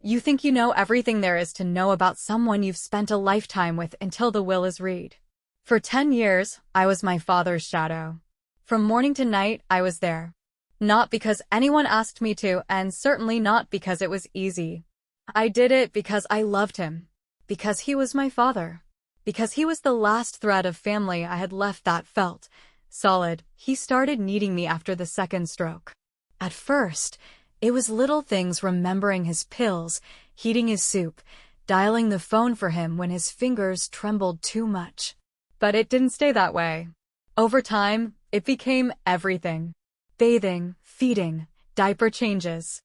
You think you know everything there is to know about someone you've spent a lifetime with until the will is read. For 10 years, I was my father's shadow. From morning to night, I was there. Not because anyone asked me to, and certainly not because it was easy. I did it because I loved him. Because he was my father. Because he was the last thread of family I had left that felt solid. He started needing me after the second stroke. At first, it was little things: remembering his pills, heating his soup, dialing the phone for him when his fingers trembled too much. But it didn't stay that way. Over time, it became everything. Bathing, feeding, diaper changes.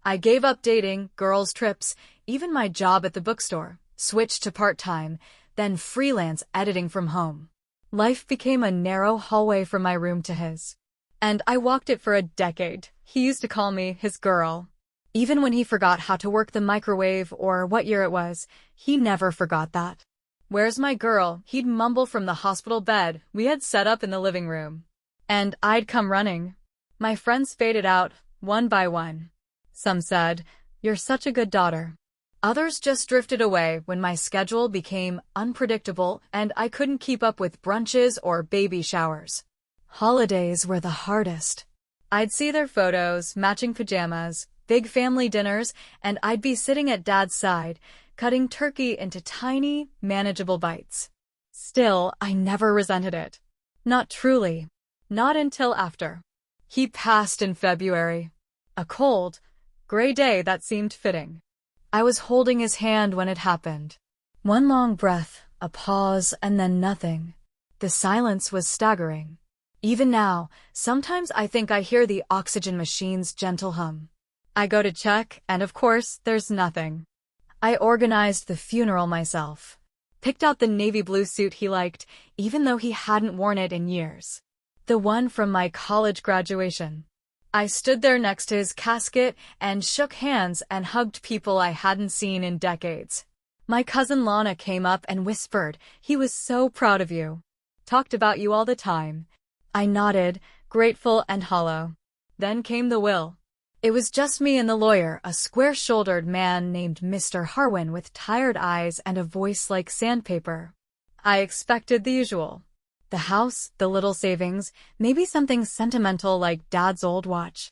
I gave up dating, girls' trips, even my job at the bookstore, switched to part-time, then freelance editing from home. Life became a narrow hallway from my room to his. And I walked it for a decade. He used to call me his girl. Even when he forgot how to work the microwave or what year it was, he never forgot that. "Where's my girl?" he'd mumble from the hospital bed we had set up in the living room. And I'd come running. My friends faded out, one by one. Some said, "You're such a good daughter." Others just drifted away when my schedule became unpredictable and I couldn't keep up with brunches or baby showers. Holidays were the hardest. I'd see their photos, matching pajamas, big family dinners, and I'd be sitting at Dad's side, cutting turkey into tiny, manageable bites. Still, I never resented it. Not truly. Not until after. He passed in February. A cold, gray day that seemed fitting. I was holding his hand when it happened. One long breath, a pause, and then nothing. The silence was staggering. Even now, sometimes I think I hear the oxygen machine's gentle hum. I go to check, and of course, there's nothing. I organized the funeral myself. Picked out the navy blue suit he liked, even though he hadn't worn it in years. The one from my college graduation. I stood there next to his casket and shook hands and hugged people I hadn't seen in decades. My cousin Lana came up and whispered, "He was so proud of you. Talked about you all the time." I nodded, grateful and hollow. Then came the will. It was just me and the lawyer, a square-shouldered man named Mr. Harwin with tired eyes and a voice like sandpaper. I expected the usual. The house, the little savings, maybe something sentimental like Dad's old watch.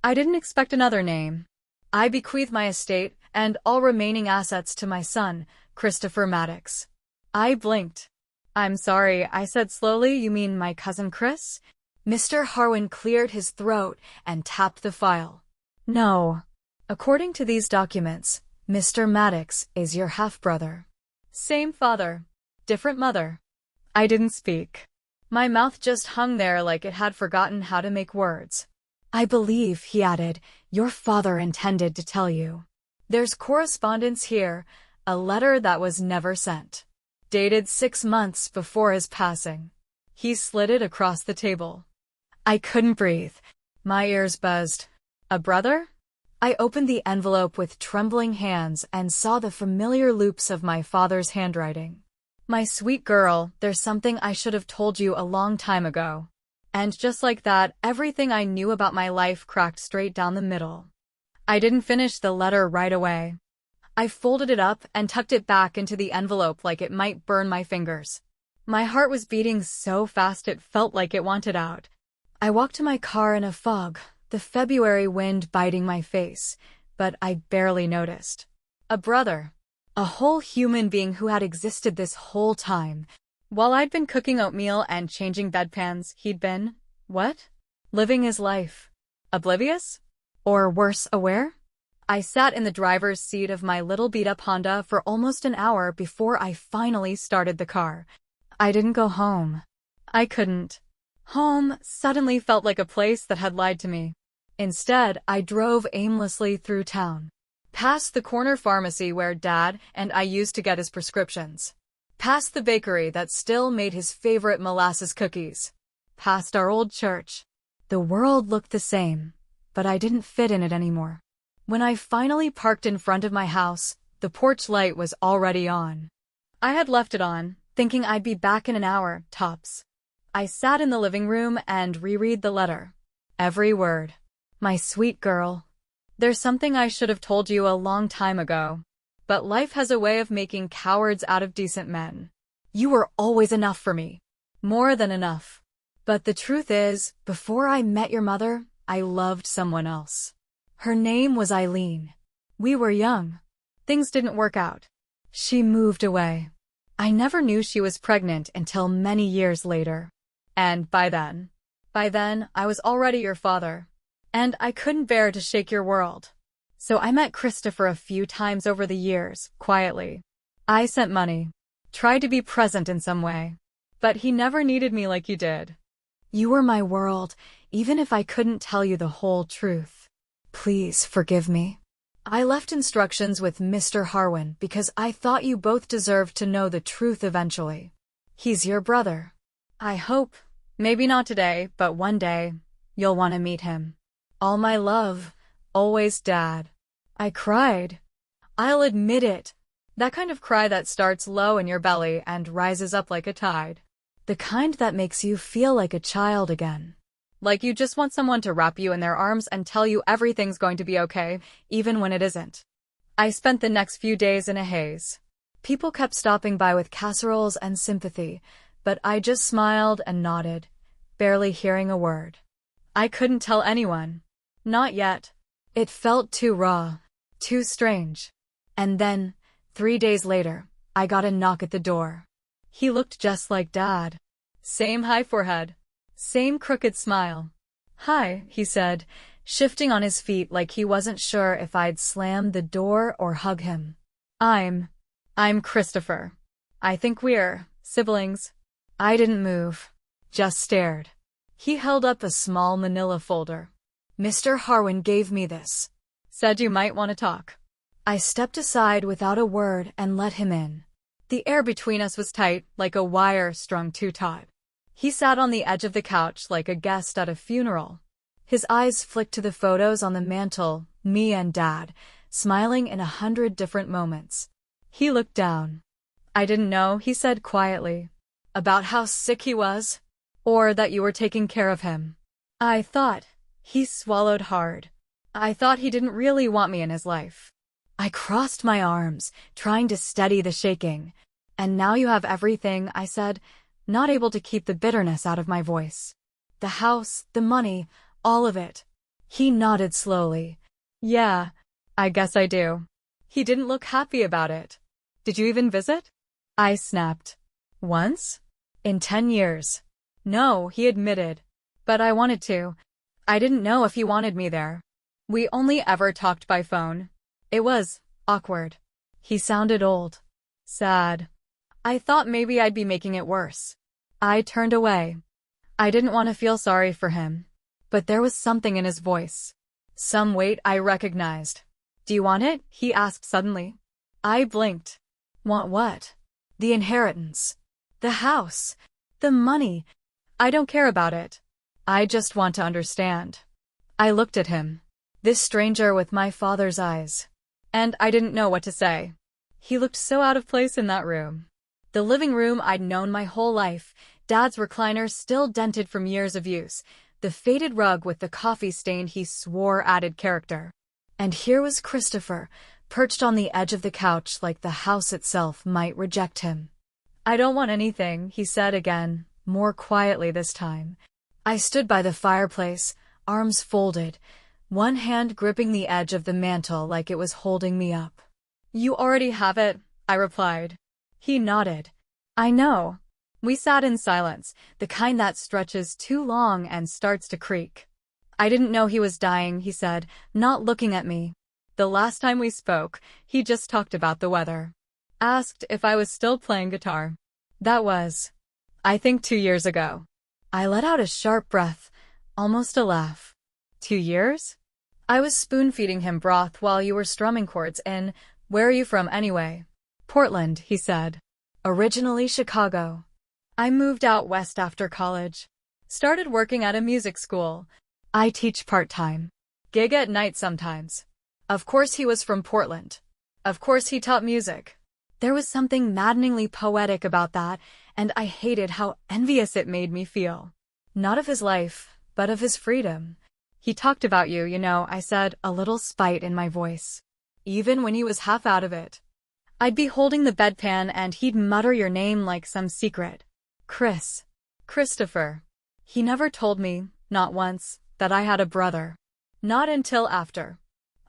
I didn't expect another name. I bequeath my estate and all remaining assets to my son, Christopher Maddox. I blinked. "I'm sorry," I said slowly. "You mean my cousin Chris?" Mr. Harwin cleared his throat and tapped the file. "No. According to these documents, Mr. Maddox is your half-brother. Same father, different mother." I didn't speak. My mouth just hung there like it had forgotten how to make words. "I believe," he added, "your father intended to tell you. There's correspondence here, a letter that was never sent. Dated 6 months before his passing." He slid it across the table. I couldn't breathe. My ears buzzed. "A brother?" I opened the envelope with trembling hands and saw the familiar loops of my father's handwriting. "My sweet girl, there's something I should have told you a long time ago." And just like that, everything I knew about my life cracked straight down the middle. I didn't finish the letter right away. I folded it up and tucked it back into the envelope like it might burn my fingers. My heart was beating so fast it felt like it wanted out. I walked to my car in a fog, the February wind biting my face, but I barely noticed. A brother. A whole human being who had existed this whole time. While I'd been cooking oatmeal and changing bedpans, he'd been, what? Living his life. Oblivious? Or worse, aware? I sat in the driver's seat of my little beat-up Honda for almost an hour before I finally started the car. I didn't go home. I couldn't. Home suddenly felt like a place that had lied to me. Instead, I drove aimlessly through town. Past the corner pharmacy where Dad and I used to get his prescriptions. Past the bakery that still made his favorite molasses cookies. Past our old church. The world looked the same, but I didn't fit in it anymore. When I finally parked in front of my house, the porch light was already on. I had left it on, thinking I'd be back in an hour, tops. I sat in the living room and reread the letter. Every word. My sweet girl. There's something I should have told you a long time ago. But life has a way of making cowards out of decent men. You were always enough for me. More than enough. But the truth is, before I met your mother, I loved someone else. Her name was Ailing. We were young. Things didn't work out. She moved away. I never knew she was pregnant until many years later. And by then, I was already your father. And I couldn't bear to shake your world. So I met Christopher a few times over the years, quietly. I sent money. Tried to be present in some way. But he never needed me like you did. You were my world, even if I couldn't tell you the whole truth. Please forgive me. I left instructions with Mr. Harwin because I thought you both deserved to know the truth eventually. He's your brother. I hope, maybe not today, but one day, you'll want to meet him. All my love, always Dad. I cried. I'll admit it. That kind of cry that starts low in your belly and rises up like a tide. The kind that makes you feel like a child again. Like you just want someone to wrap you in their arms and tell you everything's going to be okay, even when it isn't. I spent the next few days in a haze. People kept stopping by with casseroles and sympathy, but I just smiled and nodded, barely hearing a word. I couldn't tell anyone. Not yet. It felt too raw, too strange. And then, 3 days later, I got a knock at the door. He looked just like Dad. Same high forehead. Same crooked smile. Hi, he said, shifting on his feet like he wasn't sure if I'd slam the door or hug him. I'm Christopher. I think we're siblings. I didn't move. Just stared. He held up a small manila folder. Mr. Harwin gave me this. Said you might want to talk. I stepped aside without a word and let him in. The air between us was tight, like a wire strung too taut. He sat on the edge of the couch like a guest at a funeral. His eyes flicked to the photos on the mantel, me and Dad, smiling in 100 different moments. He looked down. I didn't know, he said quietly. About how sick he was? Or that you were taking care of him. I thought. He swallowed hard. I thought he didn't really want me in his life. I crossed my arms, trying to steady the shaking. And now you have everything, I said, not able to keep the bitterness out of my voice. The house, the money, all of it. He nodded slowly. Yeah, I guess I do. He didn't look happy about it. Did you even visit? I snapped. Once? In 10 years. No, he admitted. But I wanted to. I didn't know if he wanted me there. We only ever talked by phone. It was awkward. He sounded old. Sad. I thought maybe I'd be making it worse. I turned away. I didn't want to feel sorry for him. But there was something in his voice. Some weight I recognized. Do you want it? He asked suddenly. I blinked. Want what? The inheritance. The house. The money. I don't care about it. I just want to understand. I looked at him. This stranger with my father's eyes. And I didn't know what to say. He looked so out of place in that room. The living room I'd known my whole life, Dad's recliner still dented from years of use, the faded rug with the coffee stain he swore added character. And here was Christopher, perched on the edge of the couch like the house itself might reject him. I don't want anything, he said again, more quietly this time. I stood by the fireplace, arms folded, one hand gripping the edge of the mantel like it was holding me up. You already have it, I replied. He nodded. I know. We sat in silence, the kind that stretches too long and starts to creak. I didn't know he was dying, he said, not looking at me. The last time we spoke, he just talked about the weather. Asked if I was still playing guitar. That was, I think, 2 years ago. I let out a sharp breath, almost a laugh. 2 years? I was spoon-feeding him broth while you were strumming chords in, where are you from anyway? Portland, he said. Originally Chicago. I moved out west after college. Started working at a music school. I teach part-time. Gig at night sometimes. Of course he was from Portland. Of course he taught music. There was something maddeningly poetic about that, and I hated how envious it made me feel. Not of his life, but of his freedom. He talked about you, I said, a little spite in my voice. Even when he was half out of it. I'd be holding the bedpan and he'd mutter your name like some secret. Chris. Christopher. He never told me, not once, that I had a brother. Not until after.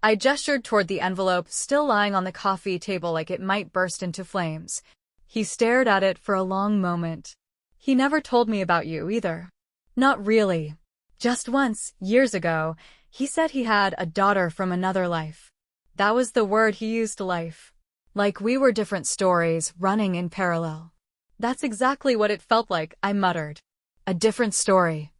I gestured toward the envelope still lying on the coffee table like it might burst into flames. He stared at it for a long moment. He never told me about you either. Not really. Just once, years ago, he said he had a daughter from another life. That was the word he used, life. Like we were different stories running in parallel. That's exactly what it felt like, I muttered. A different story.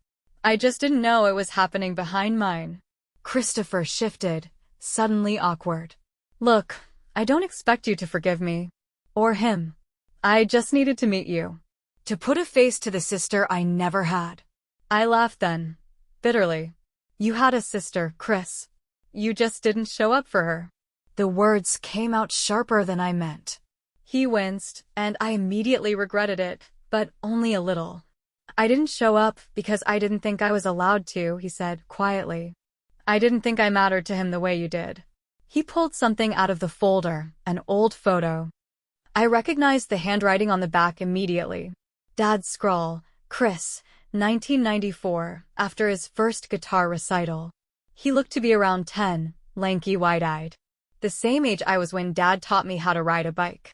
I just didn't know it was happening behind mine. Christopher shifted, suddenly awkward. Look, I don't expect you to forgive me. Or him. I just needed to meet you. To put a face to the sister I never had. I laughed then. Bitterly. You had a sister, Chris. You just didn't show up for her. The words came out sharper than I meant. He winced, and I immediately regretted it, but only a little. I didn't show up because I didn't think I was allowed to, he said quietly. I didn't think I mattered to him the way you did. He pulled something out of the folder, an old photo. I recognized the handwriting on the back immediately. Dad's scrawl, Chris, 1994, after his first guitar recital. He looked to be around 10, lanky, wide-eyed. The same age I was when Dad taught me how to ride a bike.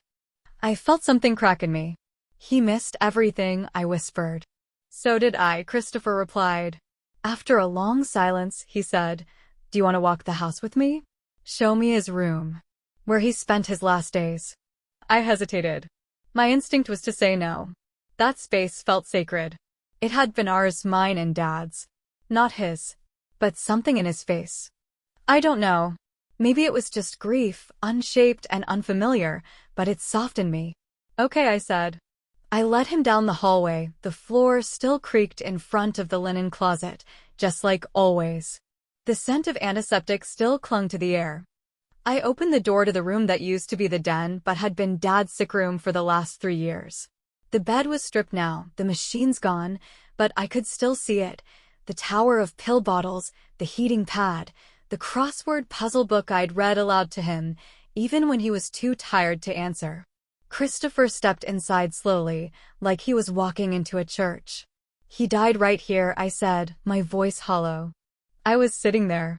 I felt something crack in me. He missed everything, I whispered. So did I, Christopher replied. After a long silence, he said, Do you want to walk the house with me? Show me his room. Where he spent his last days. I hesitated. My instinct was to say no. That space felt sacred. It had been ours, mine and Dad's. Not his. But something in his face. I don't know. Maybe it was just grief, unshaped and unfamiliar, but it softened me. Okay, I said. I led him down the hallway. The floor still creaked in front of the linen closet, just like always. The scent of antiseptic still clung to the air. I opened the door to the room that used to be the den but had been Dad's sick room for the last 3 years. The bed was stripped now, the machine's gone, but I could still see it. The tower of pill bottles, the heating pad, the crossword puzzle book I'd read aloud to him, even when he was too tired to answer. Christopher stepped inside slowly, like he was walking into a church. He died right here, I said, my voice hollow. I was sitting there.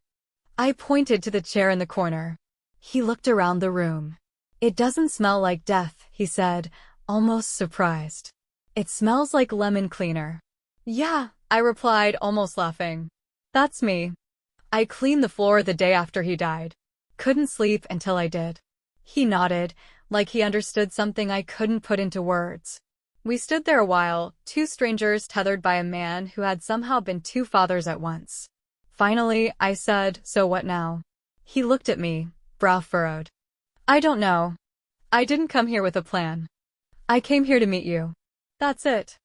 I pointed to the chair in the corner. He looked around the room. It doesn't smell like death, he said, almost surprised. It smells like lemon cleaner. Yeah, I replied, almost laughing. That's me. I cleaned the floor the day after he died. Couldn't sleep until I did. He nodded, like he understood something I couldn't put into words. We stood there a while, two strangers tethered by a man who had somehow been two fathers at once. Finally, I said, So what now? He looked at me, brow furrowed. I don't know. I didn't come here with a plan. I came here to meet you. That's it.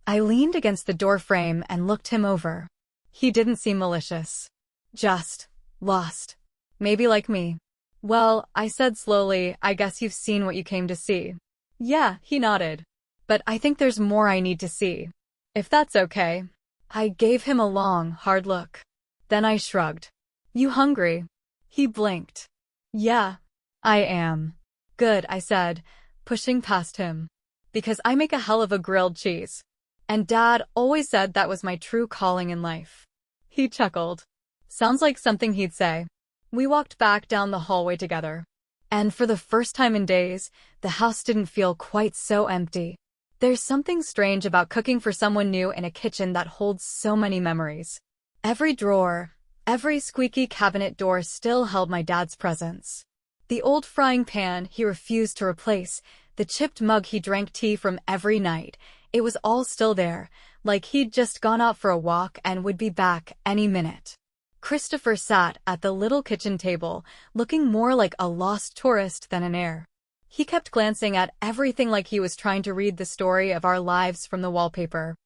I leaned against the door frame and looked him over. He didn't seem malicious. Just lost. Maybe like me. Well, I said slowly, I guess you've seen what you came to see. Yeah, he nodded. But I think there's more I need to see. If that's okay. I gave him a long, hard look. Then I shrugged. You hungry? He blinked. Yeah, I am. Good, I said, pushing past him. Because I make a hell of a grilled cheese. And Dad always said that was my true calling in life. He chuckled. Sounds like something he'd say. We walked back down the hallway together. And for the first time in days, the house didn't feel quite so empty. There's something strange about cooking for someone new in a kitchen that holds so many memories. Every drawer, every squeaky cabinet door still held my dad's presence. The old frying pan he refused to replace, the chipped mug he drank tea from every night, it was all still there, like he'd just gone out for a walk and would be back any minute. Christopher sat at the little kitchen table, looking more like a lost tourist than an heir. He kept glancing at everything like he was trying to read the story of our lives from the wallpaper.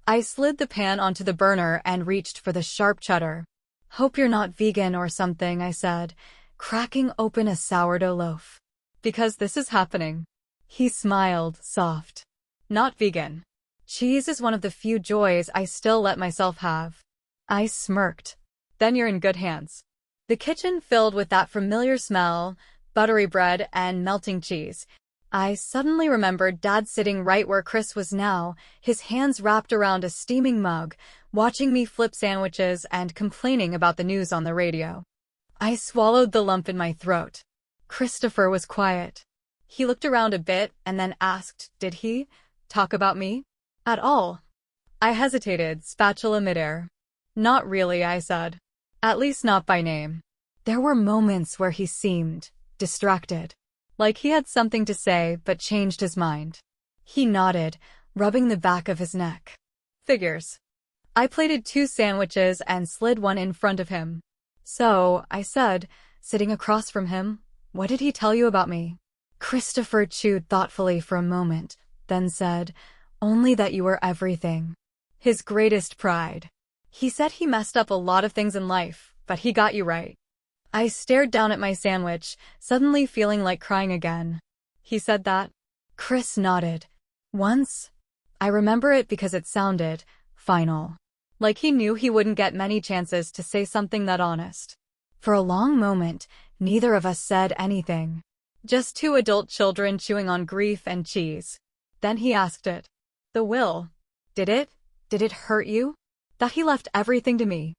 I slid the pan onto the burner and reached for the sharp cheddar. Hope you're not vegan or something, I said, cracking open a sourdough loaf. Because this is happening. He smiled, soft. Not vegan. Cheese is one of the few joys I still let myself have. I smirked. then you're in good hands. The kitchen filled with that familiar smell, buttery bread and melting cheese. I suddenly remembered Dad sitting right where Chris was now, his hands wrapped around a steaming mug, watching me flip sandwiches and complaining about the news on the radio. I swallowed the lump in my throat. Christopher was quiet. He looked around a bit and then asked, did he talk about me at all? I hesitated, spatula midair. Not really, I said. At least not by name. There were moments where he seemed distracted, like he had something to say but changed his mind. He nodded, rubbing the back of his neck. Figures. I plated 2 sandwiches and slid one in front of him. So, I said, sitting across from him, what did he tell you about me? Christopher chewed thoughtfully for a moment, then said, only that you were everything. His greatest pride. He said he messed up a lot of things in life, but he got you right. I stared down at my sandwich, suddenly feeling like crying again. He said that? Chris nodded. Once? I remember it because it sounded final. Like he knew he wouldn't get many chances to say something that honest. For a long moment, neither of us said anything. Just 2 adult children chewing on grief and cheese. Then he asked it. The will. Did it hurt you? That he left everything to me.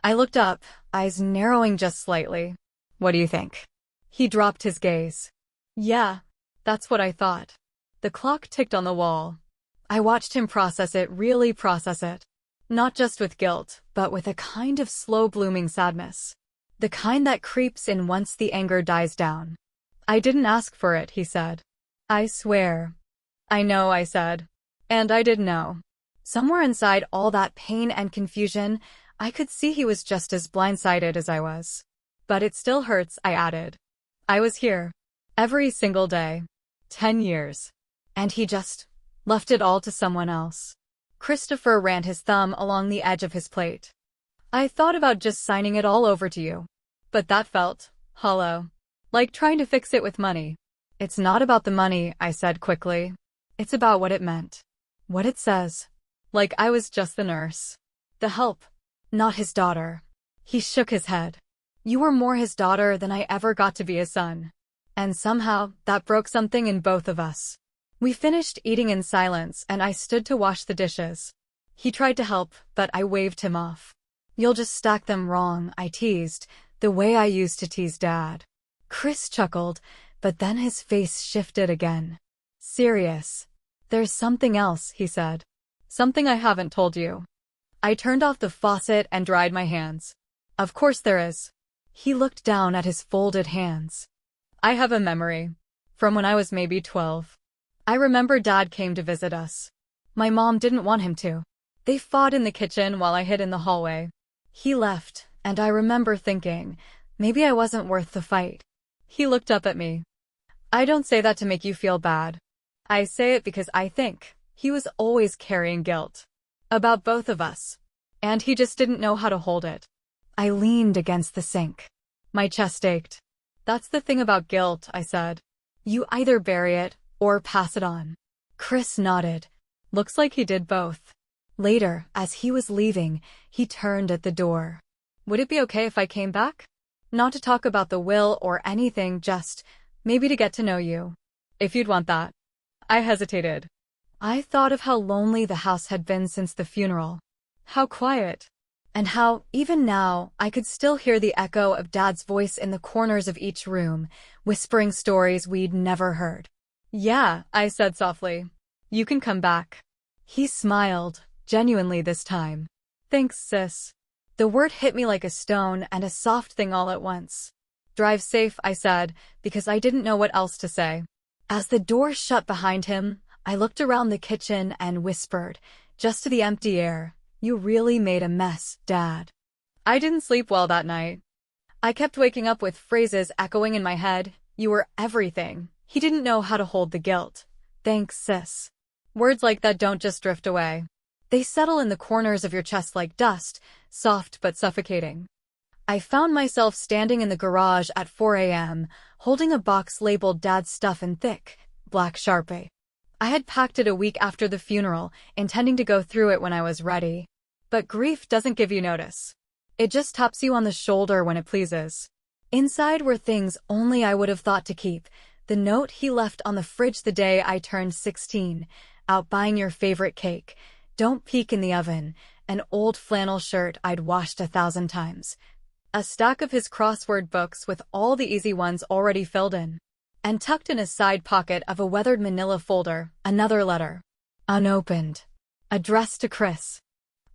I looked up, eyes narrowing just slightly. What do you think? He dropped his gaze. Yeah, that's what I thought. The clock ticked on the wall. I watched him really process it. Not just with guilt, but with a kind of slow-blooming sadness. The kind that creeps in once the anger dies down. I didn't ask for it, he said. I swear. I know, I said. And I did know. Somewhere inside all that pain and confusion, I could see he was just as blindsided as I was. But it still hurts, I added. I was here. Every single day. 10 years. And he just left it all to someone else. Christopher ran his thumb along the edge of his plate. I thought about just signing it all over to you. But that felt hollow. Like trying to fix it with money. It's not about the money, I said quickly. It's about what it meant. What it says. Like I was just the nurse. The help. Not his daughter. He shook his head. You were more his daughter than I ever got to be his son. And somehow, that broke something in both of us. We finished eating in silence and I stood to wash the dishes. He tried to help, but I waved him off. You'll just stack them wrong, I teased, the way I used to tease Dad. Chris chuckled, but then his face shifted again. Serious. There's something else, he said. Something I haven't told you. I turned off the faucet and dried my hands. Of course there is. He looked down at his folded hands. I have a memory. From when I was maybe 12. I remember Dad came to visit us. My mom didn't want him to. They fought in the kitchen while I hid in the hallway. He left, and I remember thinking, maybe I wasn't worth the fight. He looked up at me. I don't say that to make you feel bad. I say it because I think he was always carrying guilt. About both of us. And he just didn't know how to hold it. I leaned against the sink. My chest ached. That's the thing about guilt, I said. You either bury it, or pass it on. Chris nodded. Looks like he did both. Later, as he was leaving, he turned at the door. Would it be okay if I came back? Not to talk about the will or anything, just maybe to get to know you. If you'd want that. I hesitated. I thought of how lonely the house had been since the funeral. How quiet. And how, even now, I could still hear the echo of Dad's voice in the corners of each room, whispering stories we'd never heard. Yeah, I said softly. You can come back. He smiled, genuinely this time. Thanks, sis. The word hit me like a stone and a soft thing all at once. Drive safe, I said, because I didn't know what else to say. As the door shut behind him, I looked around the kitchen and whispered, just to the empty air, you really made a mess, Dad. I didn't sleep well that night. I kept waking up with phrases echoing in my head. You were everything. He didn't know how to hold the guilt. Thanks, sis. Words like that don't just drift away. They settle in the corners of your chest like dust, soft but suffocating. I found myself standing in the garage at 4 a.m., holding a box labeled Dad's stuff in thick, black Sharpie. I had packed it a week after the funeral, intending to go through it when I was ready. But grief doesn't give you notice. It just taps you on the shoulder when it pleases. Inside were things only I would have thought to keep. The note he left on the fridge the day I turned 16. Out buying your favorite cake. Don't peek in the oven. An old flannel shirt I'd washed 1,000 times. A stack of his crossword books with all the easy ones already filled in. And tucked in a side pocket of a weathered manila folder, another letter. Unopened. Addressed to Chris.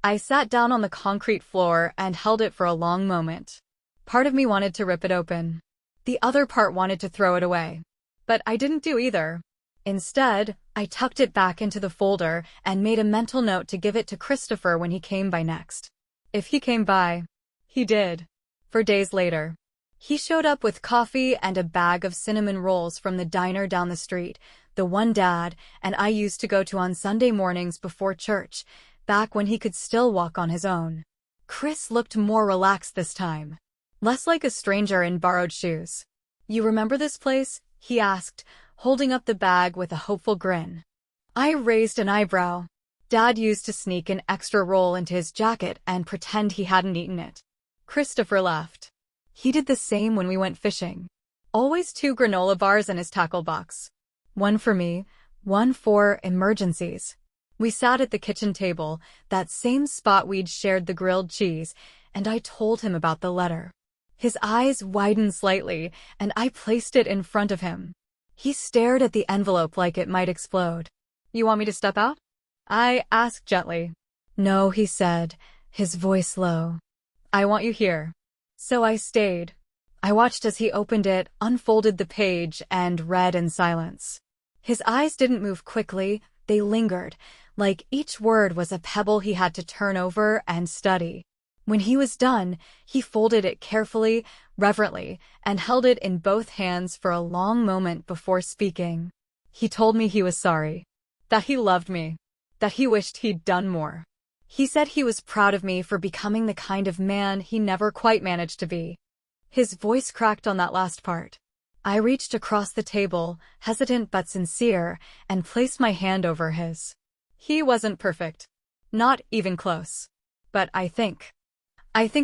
I sat down on the concrete floor and held it for a long moment. Part of me wanted to rip it open. The other part wanted to throw it away. But I didn't do either. Instead, I tucked it back into the folder and made a mental note to give it to Christopher when he came by next. If he came by. He did. For days later. He showed up with coffee and a bag of cinnamon rolls from the diner down the street, the one Dad and I used to go to on Sunday mornings before church, back when he could still walk on his own. Chris looked more relaxed this time. Less like a stranger in borrowed shoes. You remember this place? He asked, holding up the bag with a hopeful grin. I raised an eyebrow. Dad used to sneak an extra roll into his jacket and pretend he hadn't eaten it. Christopher laughed. He did the same when we went fishing. Always 2 granola bars in his tackle box. One for me, one for emergencies. We sat at the kitchen table, that same spot we'd shared the grilled cheese, and I told him about the letter. His eyes widened slightly, and I placed it in front of him. He stared at the envelope like it might explode. You want me to step out? I asked gently. No, he said, his voice low. I want you here. So I stayed. I watched as he opened it, unfolded the page, and read in silence. His eyes didn't move quickly, they lingered, like each word was a pebble he had to turn over and study. When he was done, he folded it carefully, reverently, and held it in both hands for a long moment before speaking. He told me he was sorry. That he loved me. That he wished he'd done more. He said he was proud of me for becoming the kind of man he never quite managed to be. His voice cracked on that last part. I reached across the table, hesitant but sincere, and placed my hand over his. He wasn't perfect. Not even close. But I think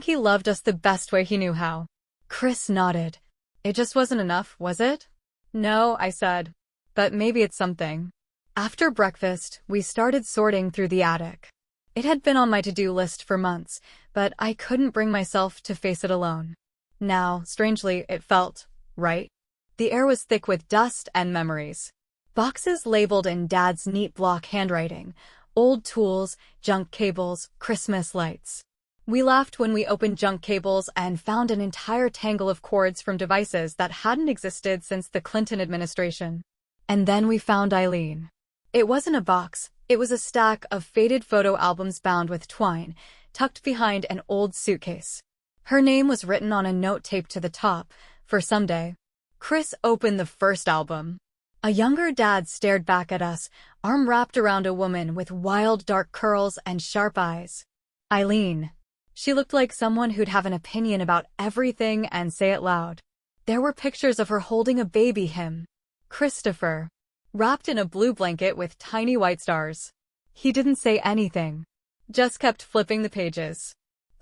he loved us the best way he knew how. Chris nodded. It just wasn't enough, was it? No, I said. But maybe it's something. After breakfast, we started sorting through the attic. It had been on my to-do list for months, but I couldn't bring myself to face it alone. Now, strangely, it felt right. The air was thick with dust and memories. Boxes labeled in Dad's neat block handwriting, old tools, junk cables, Christmas lights. We laughed when we opened junk cables and found an entire tangle of cords from devices that hadn't existed since the Clinton administration. And then we found Ailing. It wasn't a box. It was a stack of faded photo albums bound with twine, tucked behind an old suitcase. Her name was written on a note taped to the top, for someday. Chris opened the first album. A younger Dad stared back at us, arm wrapped around a woman with wild dark curls and sharp eyes. Aileen. She looked like someone who'd have an opinion about everything and say it loud. There were pictures of her holding a baby him. Christopher. Wrapped in a blue blanket with tiny white stars. He didn't say anything. Just kept flipping the pages.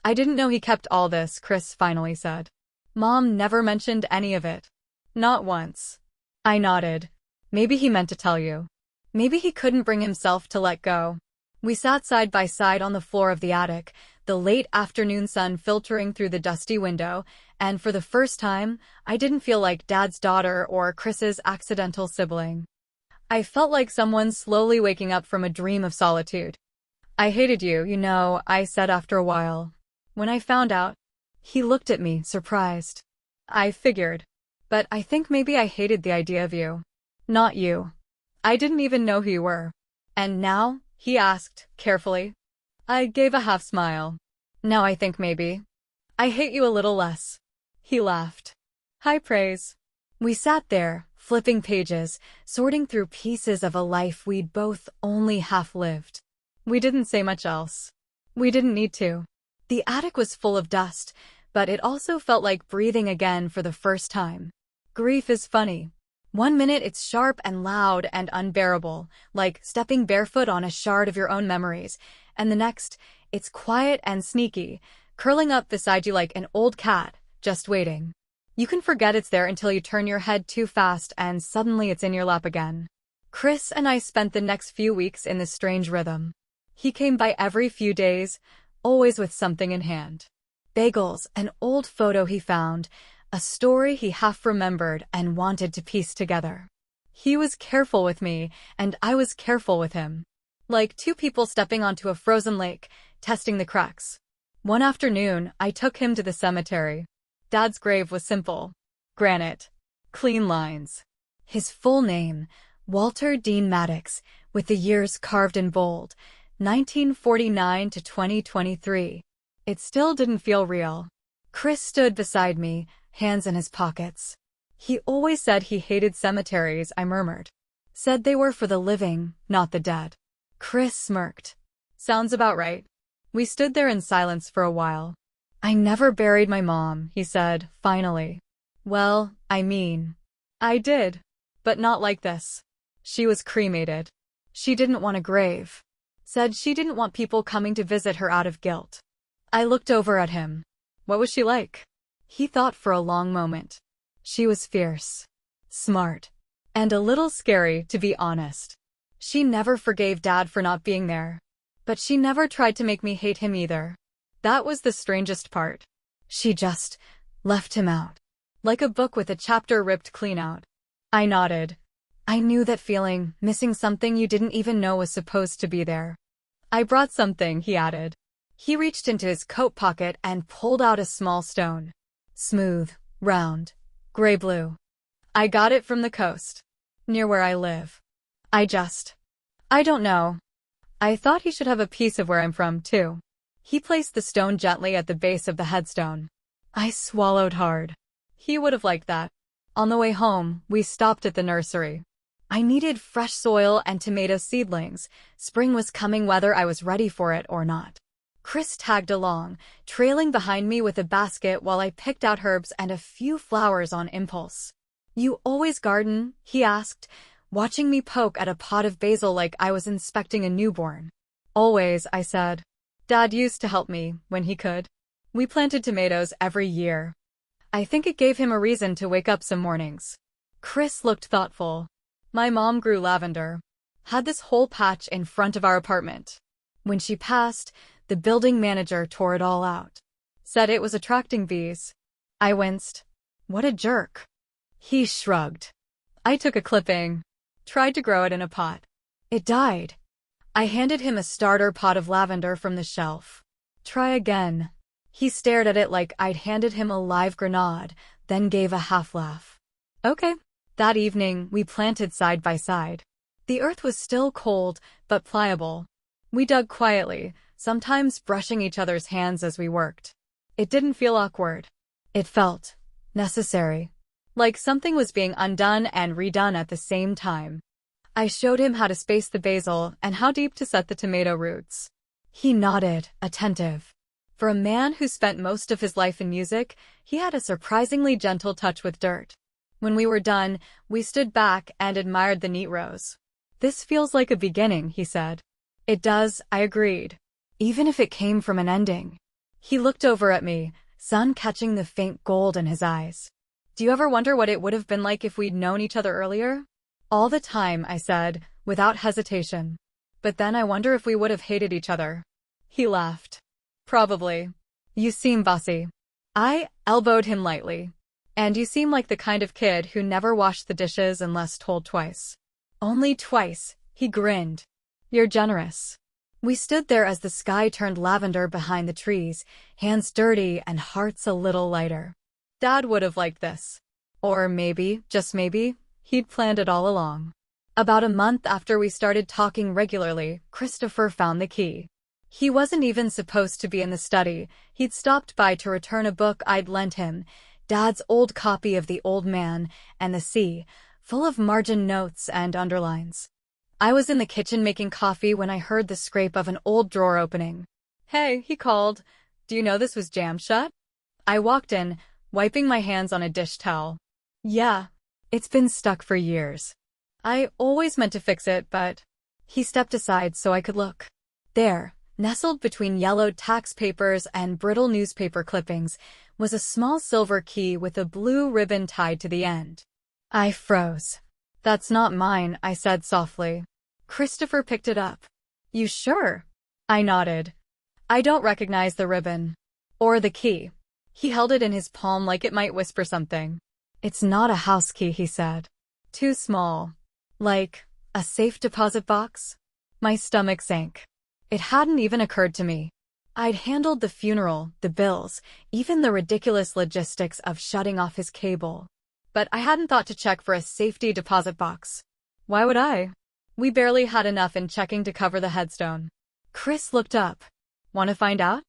I didn't know he kept all this, Chris finally said. Mom never mentioned any of it. Not once. I nodded. Maybe he meant to tell you. Maybe he couldn't bring himself to let go. We sat side by side on the floor of the attic, the late afternoon sun filtering through the dusty window, and for the first time, I didn't feel like Dad's daughter or Chris's accidental sibling. I felt like someone slowly waking up from a dream of solitude. I hated you, you know, I said after a while. When I found out. He looked at me, surprised. I figured. But I think maybe I hated the idea of you. Not you. I didn't even know who you were. And now? He asked, carefully. I gave a half smile. Now I think maybe. I hate you a little less. He laughed. High praise. We sat there, flipping pages, sorting through pieces of a life we'd both only half lived. We didn't say much else. We didn't need to. The attic was full of dust, but it also felt like breathing again for the first time. Grief is funny. One minute it's sharp and loud and unbearable, like stepping barefoot on a shard of your own memories, and the next, it's quiet and sneaky, curling up beside you like an old cat, just waiting. You can forget it's there until you turn your head too fast and suddenly it's in your lap again. Chris and I spent the next few weeks in this strange rhythm. He came by every few days, always with something in hand. Bagels, an old photo he found, a story he half remembered and wanted to piece together. He was careful with me, and I was careful with him. Like two people stepping onto a frozen lake, testing the cracks. One afternoon, I took him to the cemetery. Dad's grave was simple. Granite. Clean lines. His full name, Walter Dean Maddox, with the years carved in bold, 1949 to 2023. It still didn't feel real. Chris stood beside me, hands in his pockets. He always said he hated cemeteries, I murmured. Said they were for the living, not the dead. Chris smirked. Sounds about right. We stood there in silence for a while. I never buried my mom, he said, finally. Well, I mean, I did. But not like this. She was cremated. She didn't want a grave. Said she didn't want people coming to visit her out of guilt. I looked over at him. What was she like? He thought for a long moment. She was fierce, smart, and a little scary, to be honest. She never forgave Dad for not being there. But she never tried to make me hate him either. That was the strangest part. She just left him out. Like a book with a chapter ripped clean out. I nodded. I knew that feeling, missing something you didn't even know was supposed to be there. I brought something, he added. He reached into his coat pocket and pulled out a small stone. Smooth, round, gray-blue. I got it from the coast. Near where I live. I don't know. I thought he should have a piece of where I'm from, too. He placed the stone gently at the base of the headstone. I swallowed hard. He would have liked that. On the way home, we stopped at the nursery. I needed fresh soil and tomato seedlings. Spring was coming whether I was ready for it or not. Chris tagged along, trailing behind me with a basket while I picked out herbs and a few flowers on impulse. You always garden? He asked, watching me poke at a pot of basil like I was inspecting a newborn. Always, I said. Dad used to help me, when he could. We planted tomatoes every year. I think it gave him a reason to wake up some mornings. Chris looked thoughtful. My mom grew lavender. Had this whole patch in front of our apartment. When she passed, the building manager tore it all out. Said it was attracting bees. I winced. What a jerk. He shrugged. I took a clipping. Tried to grow it in a pot. It died. I handed him a starter pot of lavender from the shelf. Try again. He stared at it like I'd handed him a live grenade, then gave a half laugh. Okay. That evening, we planted side by side. The earth was still cold, but pliable. We dug quietly, sometimes brushing each other's hands as we worked. It didn't feel awkward. It felt necessary. Like something was being undone and redone at the same time. I showed him how to space the basil and how deep to set the tomato roots. He nodded, attentive. For a man who spent most of his life in music, he had a surprisingly gentle touch with dirt. When we were done, we stood back and admired the neat rows. This feels like a beginning, he said. It does, I agreed. Even if it came from an ending. He looked over at me, sun catching the faint gold in his eyes. Do you ever wonder what it would have been like if we'd known each other earlier? All the time, I said, without hesitation. But then I wonder if we would have hated each other. He laughed. Probably. You seem bossy. I elbowed him lightly. And you seem like the kind of kid who never washed the dishes unless told twice. Only twice, he grinned. You're generous. We stood there as the sky turned lavender behind the trees, hands dirty and hearts a little lighter. Dad would have liked this. Or maybe, just maybe, he'd planned it all along. About a month after we started talking regularly, Christopher found the key. He wasn't even supposed to be in the study. He'd stopped by to return a book I'd lent him, Dad's old copy of The Old Man and the Sea, full of margin notes and underlines. I was in the kitchen making coffee when I heard the scrape of an old drawer opening. Hey, he called. Do you know this was jammed shut? I walked in, wiping my hands on a dish towel. Yeah, it's been stuck for years. I always meant to fix it, but... He stepped aside so I could look. There, Nestled between yellowed tax papers and brittle newspaper clippings was a small silver key with a blue ribbon tied to the end. I froze. "That's not mine," I said softly. Christopher picked it up. "You sure?" I nodded. "I don't recognize the ribbon. Or the key." He held it in his palm like it might whisper something. "It's not a house key," he said. "Too small. Like a safe deposit box?" My stomach sank. It hadn't even occurred to me. I'd handled the funeral, the bills, even the ridiculous logistics of shutting off his cable. But I hadn't thought to check for a safety deposit box. Why would I? We barely had enough in checking to cover the headstone. Chris looked up. "Want to find out?"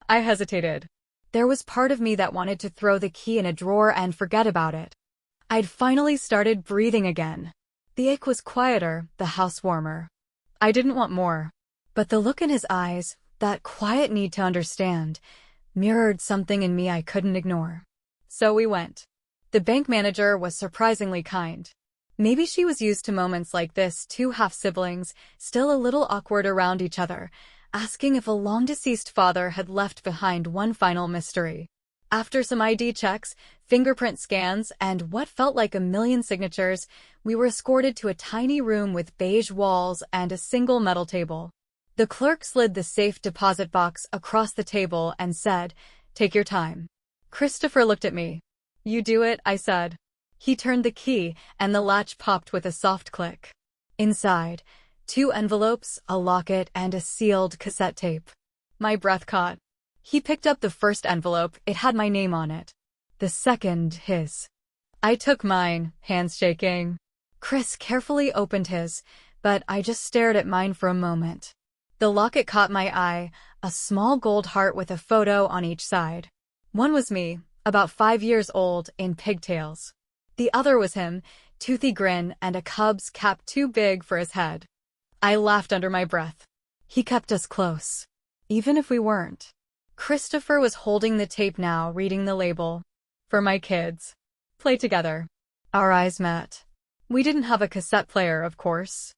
I hesitated. There was part of me that wanted to throw the key in a drawer and forget about it. I'd finally started breathing again. The ache was quieter, the house warmer. I didn't want more. But the look in his eyes, that quiet need to understand, mirrored something in me I couldn't ignore. So we went. The bank manager was surprisingly kind. Maybe she was used to moments like this, two half-siblings, still a little awkward around each other, asking if a long-deceased father had left behind one final mystery. After some ID checks, fingerprint scans, and what felt like a million signatures, we were escorted to a tiny room with beige walls and a single metal table. The clerk slid the safe deposit box across the table and said, "Take your time." Christopher looked at me. "You do it," I said. He turned the key, and the latch popped with a soft click. Inside, 2 envelopes, a locket, and a sealed cassette tape. My breath caught. He picked up the first envelope. It had my name on it. The second, his. I took mine, hands shaking. Chris carefully opened his, but I just stared at mine for a moment. The locket caught my eye, a small gold heart with a photo on each side. One was me, about 5 years old, in pigtails. The other was him, toothy grin and a cub's cap too big for his head. I laughed under my breath. He kept us close. Even if we weren't. Christopher was holding the tape now, reading the label. "For my kids. Play together." Our eyes met. We didn't have a cassette player, of course.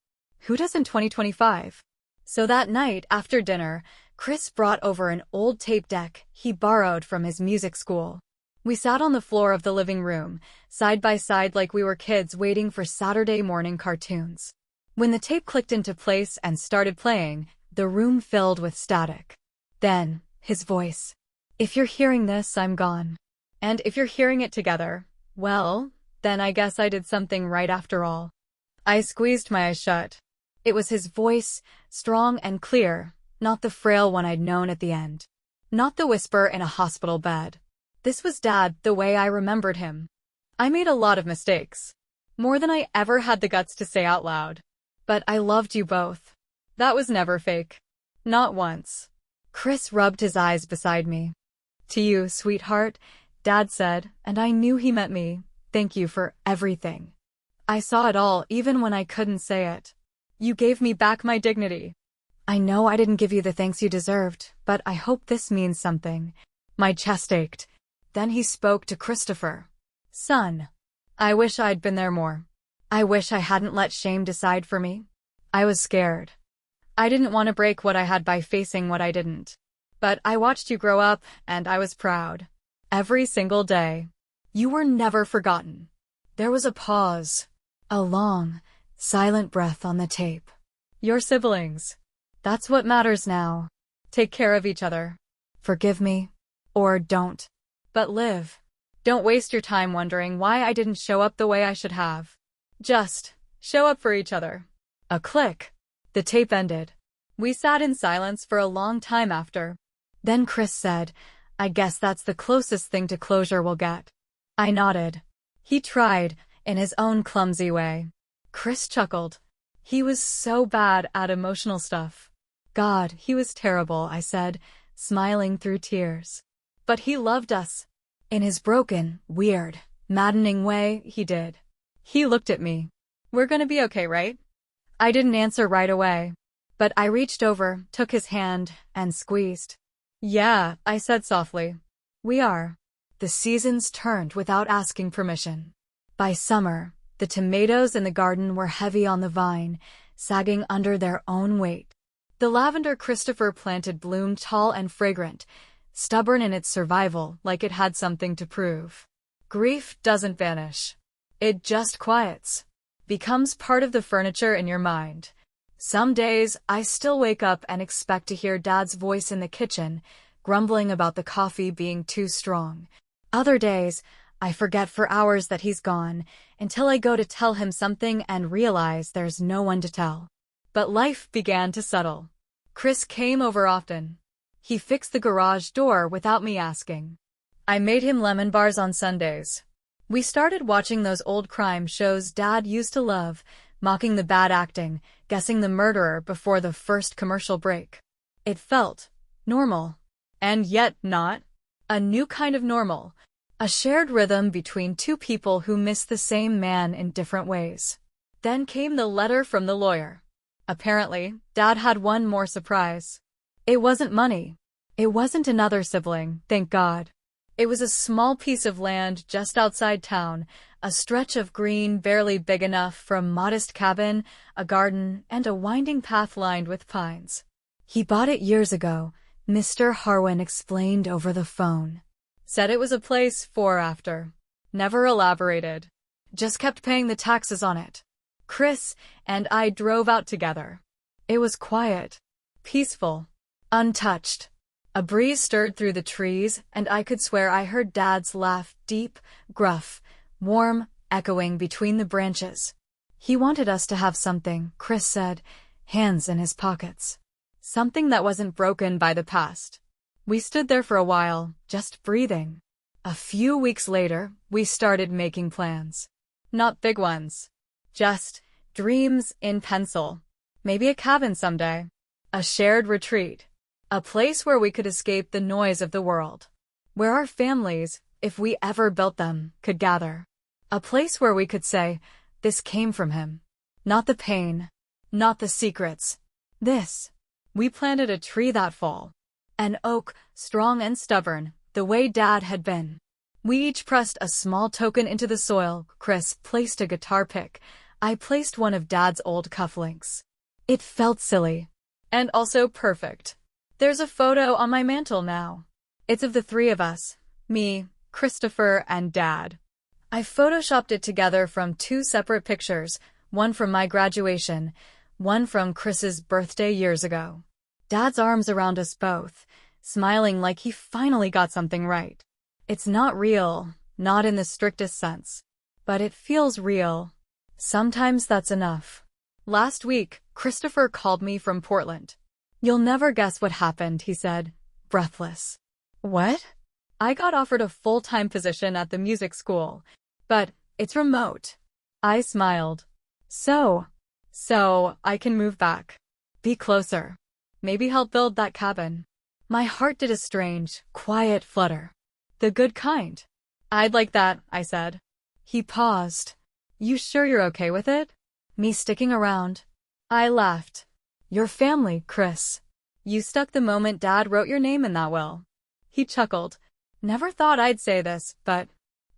Who does in 2025? So that night, after dinner, Chris brought over an old tape deck he borrowed from his music school. We sat on the floor of the living room, side by side like we were kids waiting for Saturday morning cartoons. When the tape clicked into place and started playing, the room filled with static. Then, his voice. "If you're hearing this, I'm gone. And if you're hearing it together, well, then I guess I did something right after all." I squeezed my eyes shut. It was his voice, strong and clear, not the frail one I'd known at the end. Not the whisper in a hospital bed. This was Dad, the way I remembered him. I made a lot of mistakes. More than I ever had the guts to say out loud. But I loved you both. That was never fake. Not once. Chris rubbed his eyes beside me. "To you, sweetheart," Dad said, and I knew he meant me. "Thank you for everything. I saw it all, even when I couldn't say it. You gave me back my dignity. I know I didn't give you the thanks you deserved, but I hope this means something." My chest ached. Then he spoke to Christopher. "Son, I wish I'd been there more. I wish I hadn't let shame decide for me. I was scared. I didn't want to break what I had by facing what I didn't. But I watched you grow up, and I was proud. Every single day. You were never forgotten." There was a pause. A long, silent breath on the tape. "Your siblings. That's what matters now. Take care of each other. Forgive me. Or don't. But live. Don't waste your time wondering why I didn't show up the way I should have. Just show up for each other." A click. The tape ended. We sat in silence for a long time after. Then Chris said, "I guess that's the closest thing to closure we'll get." I nodded. He tried, in his own clumsy way. Chris chuckled. He was so bad at emotional stuff. "God, he was terrible," I said, smiling through tears. "But he loved us." In his broken, weird, maddening way, he did. He looked at me. "We're gonna be okay, right?" I didn't answer right away. But I reached over, took his hand, and squeezed. "Yeah," I said softly. "We are." The seasons turned without asking permission. By summer, the tomatoes in the garden were heavy on the vine, sagging under their own weight. The lavender Christopher planted bloomed tall and fragrant, stubborn in its survival, like it had something to prove. Grief doesn't vanish. It just quiets. Becomes part of the furniture in your mind. Some days, I still wake up and expect to hear Dad's voice in the kitchen, grumbling about the coffee being too strong. Other days, I forget for hours that he's gone, until I go to tell him something and realize there's no one to tell. But life began to settle. Chris came over often. He fixed the garage door without me asking. I made him lemon bars on Sundays. We started watching those old crime shows Dad used to love, mocking the bad acting, guessing the murderer before the first commercial break. It felt normal. And yet not. A new kind of normal. A shared rhythm between two people who miss the same man in different ways. Then came the letter from the lawyer. Apparently, Dad had one more surprise. It wasn't money. It wasn't another sibling, thank God. It was a small piece of land just outside town, a stretch of green barely big enough for a modest cabin, a garden, and a winding path lined with pines. He bought it years ago, Mr. Harwin explained over the phone. Said it was a place for after. Never elaborated. Just kept paying the taxes on it. Chris and I drove out together. It was quiet, peaceful, untouched. A breeze stirred through the trees, and I could swear I heard Dad's laugh, deep, gruff, warm, echoing between the branches. He wanted us to have something, Chris said, hands in his pockets. Something that wasn't broken by the past. We stood there for a while, just breathing. A few weeks later, we started making plans. Not big ones. Just dreams in pencil. Maybe a cabin someday. A shared retreat. A place where we could escape the noise of the world. Where our families, if we ever built them, could gather. A place where we could say, this came from him. Not the pain. Not the secrets. This. We planted a tree that fall. An oak, strong and stubborn, the way Dad had been. We each pressed a small token into the soil. Chris placed a guitar pick. I placed one of Dad's old cufflinks. It felt silly. And also perfect. There's a photo on my mantle now. It's of the three of us. Me, Christopher, and Dad. I photoshopped it together from two separate pictures, one from my graduation, one from Chris's birthday years ago. Dad's arms around us both, smiling like he finally got something right. It's not real, not in the strictest sense. But it feels real. Sometimes that's enough. Last week, Christopher called me from Portland. You'll never guess what happened, he said, breathless. What? I got offered a full-time position at the music school, but it's remote. I smiled. So I can move back. Be closer. Maybe help build that cabin. My heart did a strange, quiet flutter. The good kind. I'd like that, I said. He paused. You sure you're okay with it? Me sticking around? I laughed. Your family, Chris. You stuck the moment Dad wrote your name in that will. He chuckled. Never thought I'd say this, but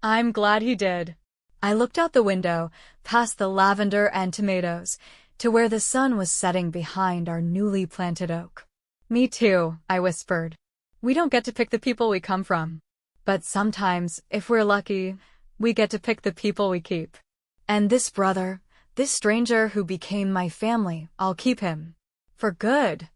I'm glad he did. I looked out the window, past the lavender and tomatoes, to where the sun was setting behind our newly planted oak. Me too, I whispered. We don't get to pick the people we come from. But sometimes, if we're lucky, we get to pick the people we keep. And this brother, this stranger who became my family, I'll keep him. For good.